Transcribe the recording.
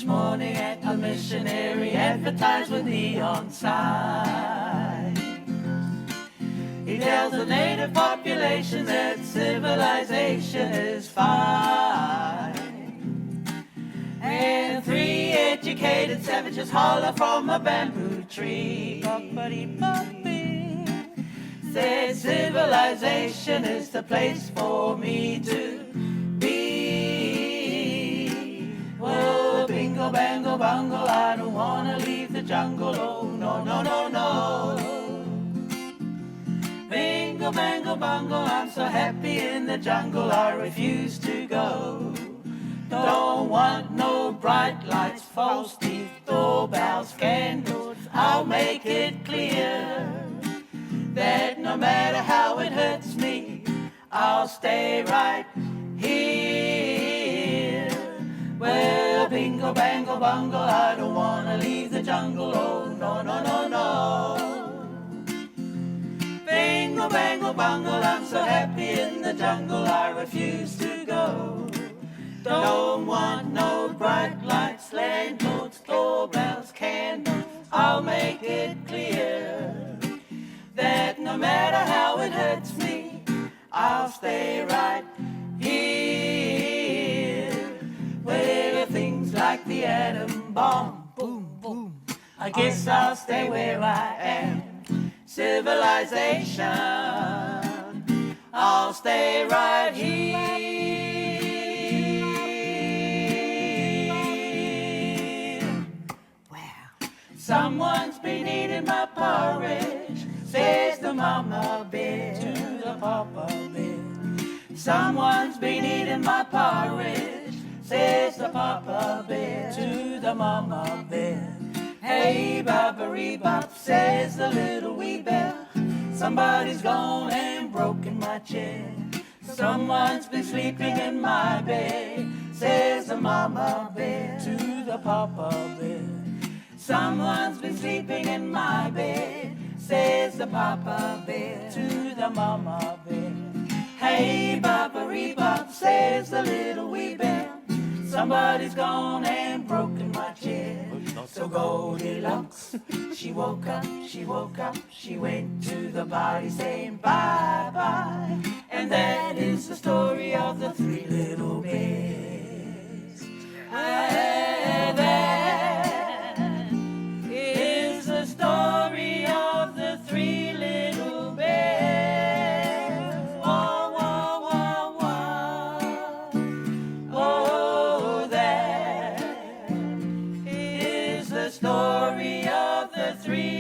morning at the missionary advertised with neon sign. He tells the native population that civilization is fine. And 3 educated savages holler from a bamboo tree. Said civilization is the place for me to be. Oh, bingo, bango, bungle, I don't wanna leave the jungle. Oh, no, no, no, no. Bingo, bango, bungle, I'm so happy in the jungle, I refuse to go. Don't want no bright lights, false teeth, doorbells, candles. I'll make it clear that no matter how it hurts me, I'll stay right here. Well, bingo, bango, bungle, I don't wanna leave the jungle. Oh, no, no, no, no. Bingo, bango, bungle, I'm so happy in the jungle, I refuse to go. Don't want no bright lights, landlords, doorbells, candles. I'll make it clear that no matter how it hurts me, I'll stay right here. Where things like the atom bomb, boom, boom, I guess I'll stay where I am. Civilization, I'll stay right here. Someone's been eating my porridge, says the mama bear to the papa bear. Someone's been eating my porridge, says the papa bear to the mama bear. Hey, bop-a-ree-bop, says the little wee bear. Somebody's gone and broken my chair. Someone's been sleeping in my bed, says the mama bear to the papa bear. Someone's been sleeping in my bed, says the papa bear to the mama bear. Hey, bop-a-ree-bop, says the little wee bear. Somebody's gone and broken my chair. So Goldilocks, she woke up, she woke up, she went to the party saying bye-bye. And that is the story of the 3 little bears. That is the story of the 3 little bears. Wah, wah, wah, wah. Oh, that is the story of the 3